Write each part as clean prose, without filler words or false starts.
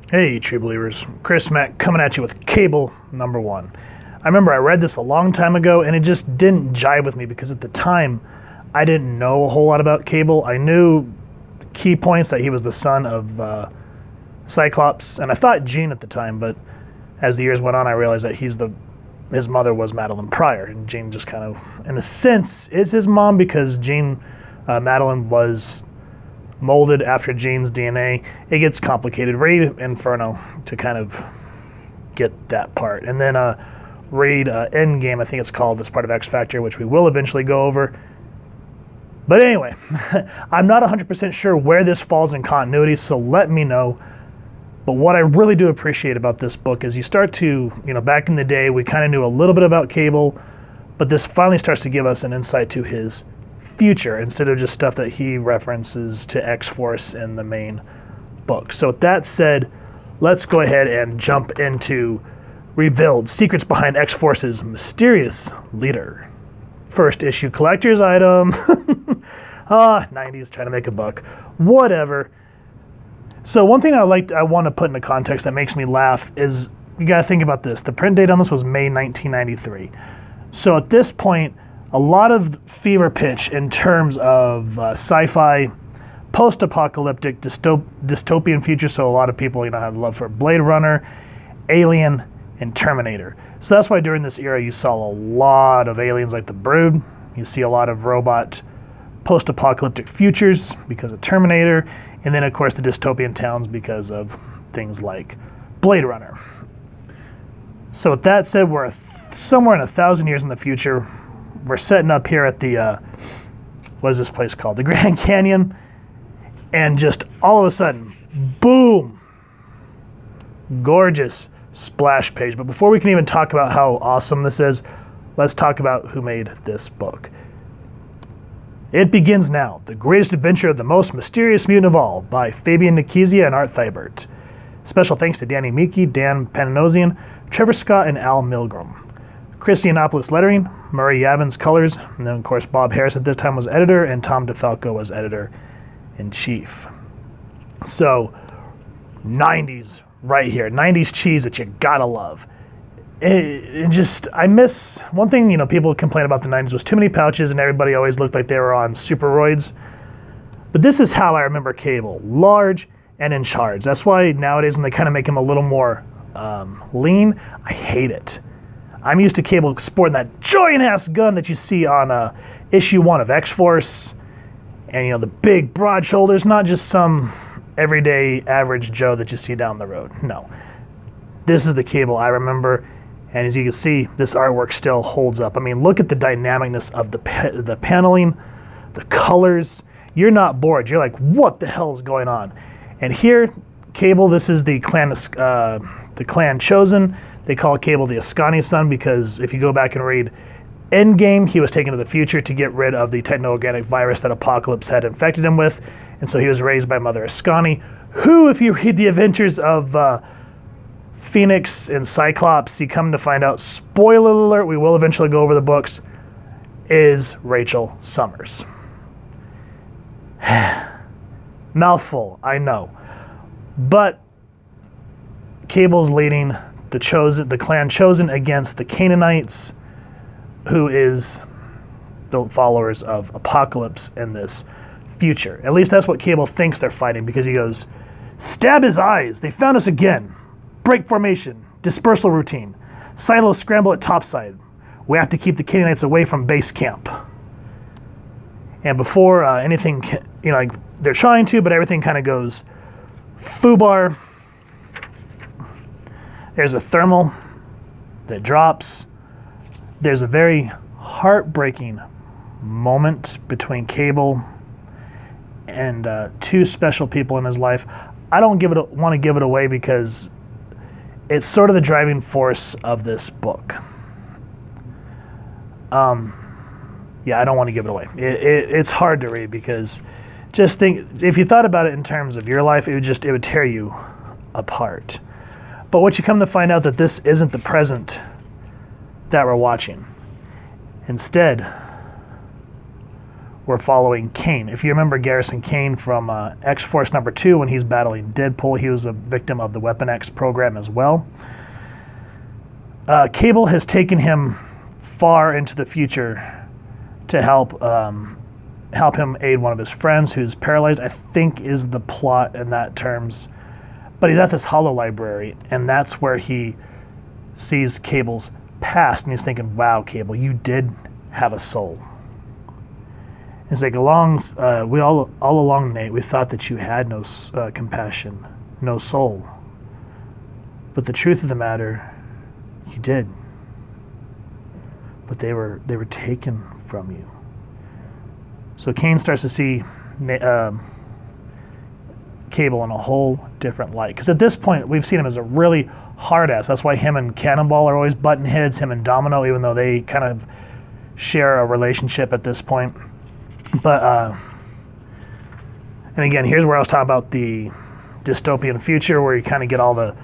Hey, True Believers. Chris Mack coming at you with Cable #1. I remember I read this a long time ago, and it just didn't jive with me because at the time, I didn't know a whole lot about Cable. I knew key points that he was the son of Cyclops, and I thought Jean at the time, but as the years went on, I realized that his mother was Madeline Pryor, and Jean just kind of, in a sense, is his mom because Madeline was molded after Jean's DNA. It gets complicated. Read Inferno to kind of get that part. And then read Endgame, I think it's called, as part of X Factor, which we will eventually go over. But anyway, I'm not 100% sure where this falls in continuity, so let me know. But what I really do appreciate about this book is you start to, back in the day, we kind of knew a little bit about Cable, but this finally starts to give us an insight to his future instead of just stuff that he references to X-Force in the main book. So with that said, let's go ahead and jump into Revealed Secrets Behind X-Force's Mysterious Leader. First issue collector's item. 90s trying to make a buck. Whatever. So one thing I want to put into context that makes me laugh is you got to think about this. The print date on this was May 1993. So at this point, a lot of fever pitch in terms of sci-fi, post-apocalyptic, dystopian future. So a lot of people, have love for Blade Runner, Alien, and Terminator. So that's why during this era you saw a lot of aliens like the Brood. You see a lot of robot post-apocalyptic futures because of Terminator. And then, of course, the dystopian towns because of things like Blade Runner. So with that said, we're somewhere in 1,000 years in the future. We're setting up here at the, what is this place called? The Grand Canyon. And just all of a sudden, boom, gorgeous splash page. But before we can even talk about how awesome this is, let's talk about who made this book. It begins now, the greatest adventure of the most mysterious mutant of all, by Fabian Nicieza and Art Thibert. Special thanks to Danny Miki, Dan Panosian, Trevor Scott, and Al Milgram. Chris Yiannopoulos lettering, Murray Yavins colors, and then of course Bob Harris at this time was editor, and Tom DeFalco was editor-in-chief. So, 90s right here, 90s cheese that you gotta love. I miss, one thing, people complain about the 90s was too many pouches and everybody always looked like they were on steroids. But this is how I remember Cable, large and in charge. That's why nowadays when they kind of make him a little more lean, I hate it. I'm used to Cable sporting that giant-ass gun that you see on issue 1 of X-Force. And, the big, broad shoulders, not just some everyday average Joe that you see down the road. No. This is the Cable I remember. And as you can see, this artwork still holds up. I mean, look at the dynamicness of the paneling, the colors. You're not bored. You're like, what the hell is going on? And here, Cable, this is the clan chosen. They call Cable the Ascani son because if you go back and read Endgame, he was taken to the future to get rid of the techno-organic virus that Apocalypse had infected him with. And so he was raised by Mother Ascani, who, if you read the adventures of Phoenix and Cyclops, you come to find out, spoiler alert, we will eventually go over the books, is Rachel Summers. Mouthful, I know. But Cable's leading the clan chosen against the Canaanites, who is the followers of Apocalypse in this future. At least that's what Cable thinks they're fighting, because he goes, stab his eyes, they found us again. Break formation, dispersal routine, silos scramble at topside. We have to keep the Canaanites away from base camp. And before anything, they're trying to, but everything kind of goes foobar. There's a thermal that drops. There's a very heartbreaking moment between Cable and two special people in his life. I don't want to give it away because it's sort of the driving force of this book. I don't want to give it away. It's hard to read because just think, if you thought about it in terms of your life, it would tear you apart. But what you come to find out that this isn't the present that we're watching. Instead, we're following Kane. If you remember Garrison Kane from X-Force number 2, when he's battling Deadpool, he was a victim of the Weapon X program as well. Cable has taken him far into the future to help him aid one of his friends who's paralyzed, I think is the plot in that terms. But he's at this holo library, and that's where he sees Cable's past, and he's thinking, wow, Cable, you did have a soul. It's like we all along, Nate, we thought that you had no compassion, no soul. But the truth of the matter, you did. But they were taken from you. So Kane starts to see Cable in a whole different light. Because at this point, we've seen him as a really hard ass. That's why him and Cannonball are always button heads, him and Domino, even though they kind of share a relationship at this point. But, and again, here's where I was talking about the dystopian future, where you kind of get all the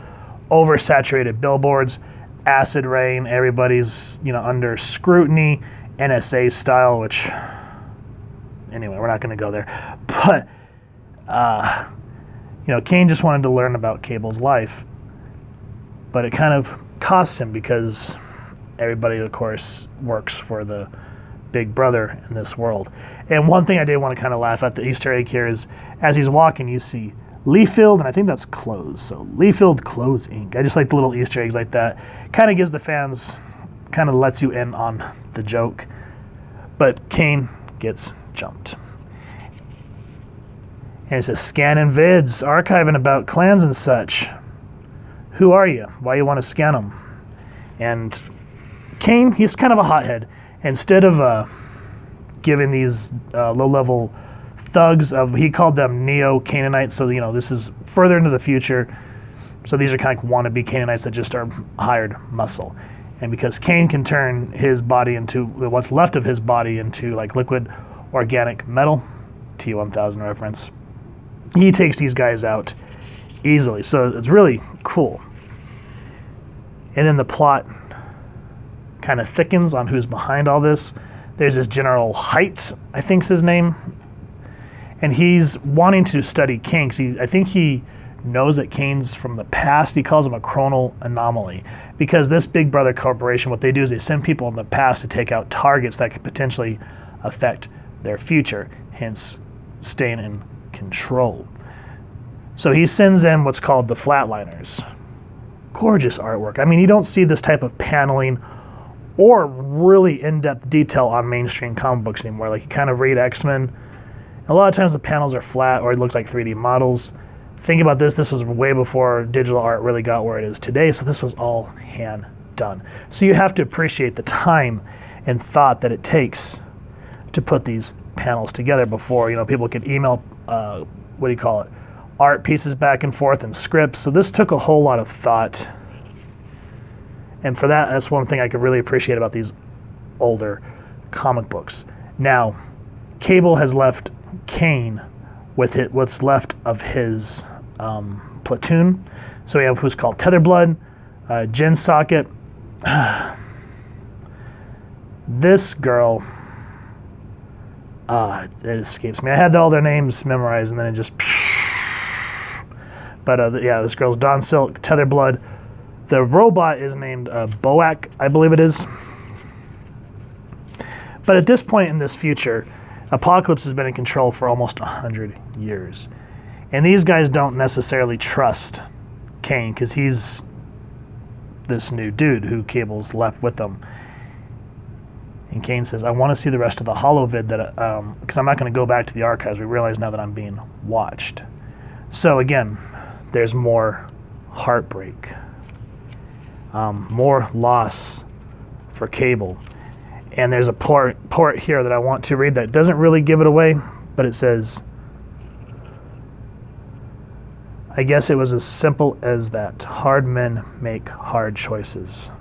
oversaturated billboards, acid rain, everybody's, under scrutiny, NSA style, which, anyway, we're not going to go there. But, Kane just wanted to learn about Cable's life, but it kind of costs him because everybody, of course, works for the big brother in this world. And one thing I did want to kind of laugh at, the Easter egg here, is as he's walking, you see Leafield, and I think that's Clothes. So Leafield Clothes Inc. I just like the little Easter eggs like that. Kind of gives the fans, kind of lets you in on the joke. But Kane gets jumped. And it says, scanning vids, archiving about clans and such. Who are you? Why you want to scan them? And Kane, he's kind of a hothead. Instead of giving these low-level thugs he called them Neo-Canaanites, so this is further into the future. So these are kind of like wannabe Canaanites that just are hired muscle. And because Kane can turn his body into, what's left of his body into like liquid organic metal, T-1000 reference, he takes these guys out easily. So it's really cool. And then the plot kind of thickens on who's behind all this. There's this General Height, I think's his name. And he's wanting to study Kane, because I think he knows that Kane's from the past. He calls him a chronal anomaly. Because this Big Brother corporation, what they do is they send people in the past to take out targets that could potentially affect their future, hence staying in control. So he sends in what's called the Flatliners. Gorgeous artwork. I mean, you don't see this type of paneling or really in-depth detail on mainstream comic books anymore. Like, you kind of read X-Men, a lot of times the panels are flat or it looks like 3D models. Think about this was way before digital art really got where it is today, so this was all hand done. So you have to appreciate the time and thought that it takes to put these panels together before, people could email, art pieces back and forth and scripts. So this took a whole lot of thought. And for that's one thing I could really appreciate about these older comic books. Now, Cable has left Kane with what's left of his platoon. So we have who's called Tetherblood, Jen Socket. This girl, it escapes me. I had all their names memorized and then it just... But this girl's Dawn Silk, Tetherblood. The robot is named Boak, I believe it is. But at this point in this future, Apocalypse has been in control for almost 100 years. And these guys don't necessarily trust Kane because he's this new dude who Cable's left with them. And Kane says, I want to see the rest of the holovid because I'm not going to go back to the archives. We realize now that I'm being watched. So again, there's more heartbreak, more loss for Cable. And there's a part here that I want to read that doesn't really give it away, but it says, I guess it was as simple as that. Hard men make hard choices.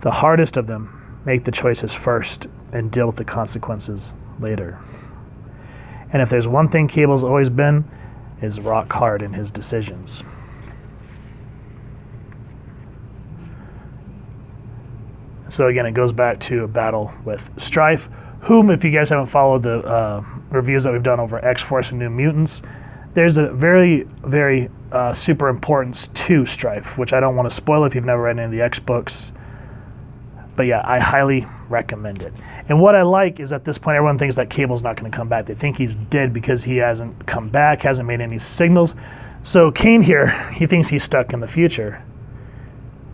The hardest of them make the choices first and deal with the consequences later. And if there's one thing Cable's always been, is rock hard in his decisions. So again, it goes back to a battle with Strife, whom, if you guys haven't followed the reviews that we've done over X-Force and New Mutants, there's a very, very super importance to Strife, which I don't want to spoil if you've never read any of the X books. But yeah, I highly recommend it. And what I like is at this point, everyone thinks that Cable's not going to come back. They think he's dead because he hasn't come back, hasn't made any signals. So Kane here, he thinks he's stuck in the future.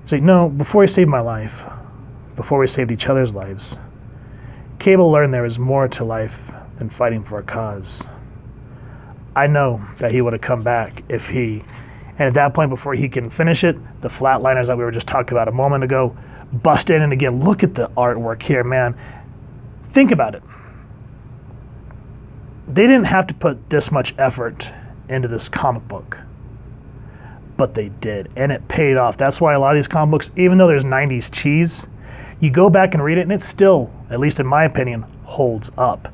He's like, no, before he saved my life, before we saved each other's lives, Cable learned there was more to life than fighting for a cause. I know that he would have come back if he, and at that point, before he can finish it, the flatliners that we were just talking about a moment ago bust in. And again, look at the artwork here, man. Think about it. They didn't have to put this much effort into this comic book, but they did, and it paid off. That's why a lot of these comic books, even though there's 90s cheese, you go back and read it, and it still, at least in my opinion, holds up.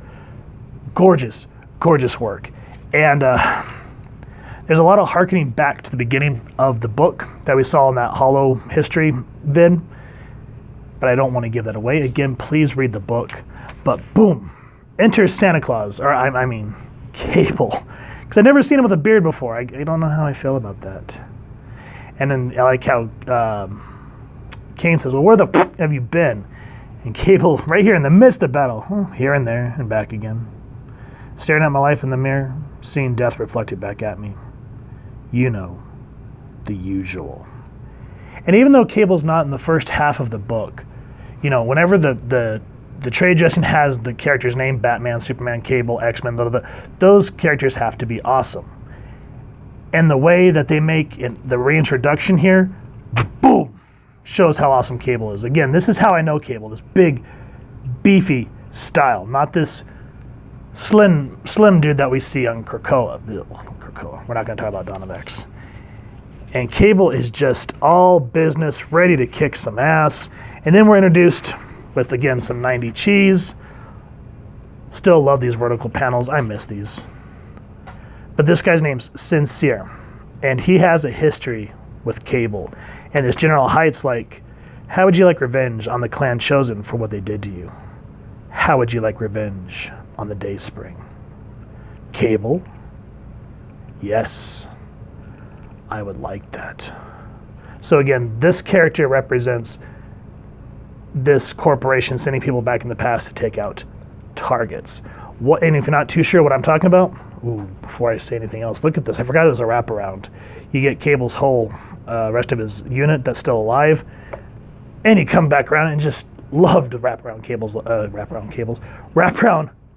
Gorgeous, gorgeous work. And there's a lot of hearkening back to the beginning of the book that we saw in that Hollow History vid, but I don't want to give that away. Again, please read the book. But boom, enters Santa Claus, or I mean Cable, because I've never seen him with a beard before. I don't know how I feel about that. And then I like how Kane says, well, where the f have you been? And Cable, right here in the midst of battle, here and there and back again, staring at my life in the mirror, seeing death reflected back at me. You know, the usual. And even though Cable's not in the first half of the book, you know, whenever the trade dressing has the character's name, Batman, Superman, Cable, X-Men, those characters have to be awesome. And the way that they make the reintroduction here, boom, shows how awesome Cable is. Again, this is how I know Cable, this big, beefy style, not this slim dude that we see on Krakoa. We're not going to talk about Dawn of X. And Cable is just all business, ready to kick some ass. And then we're introduced with, again, some 90 cheese. Still love these vertical panels. I miss these. But this guy's name's Sincere, and he has a history with Cable. And this General Height's like, how would you like revenge on the clan chosen for what they did to you? How would you like revenge on the Dayspring? Cable? Yes, I would like that. So again, this character represents this corporation sending people back in the past to take out targets. And if you're not too sure what I'm talking about, before I say anything else, look at this. I forgot it was a wraparound. You get Cable's whole rest of his unit that's still alive, and you come back around and just love to wraparound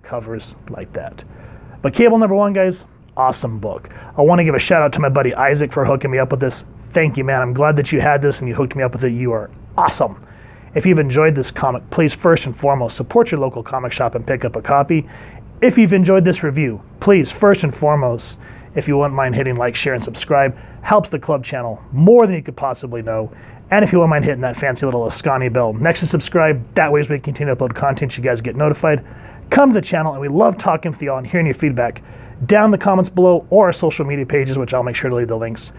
covers like that. But Cable #1, guys, awesome book. I want to give a shout out to my buddy Isaac for hooking me up with this. Thank you, man. I'm glad that you had this and you hooked me up with it. You are awesome. If you've enjoyed this comic, please first and foremost support your local comic shop and pick up a copy. If you've enjoyed this review, please first and foremost, if you wouldn't mind hitting like, share, and subscribe, helps the club channel more than you could possibly know. And if you wouldn't mind hitting that fancy little Ascani bell next to subscribe, that way as we continue to upload content, you guys get notified. Come to the channel, and we love talking with you all and hearing your feedback down in the comments below or our social media pages, which I'll make sure to leave the links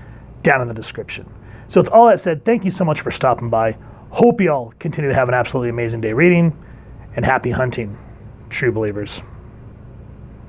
down in the description. So with all that said, thank you so much for stopping by. Hope you all continue to have an absolutely amazing day reading, and happy hunting, true believers.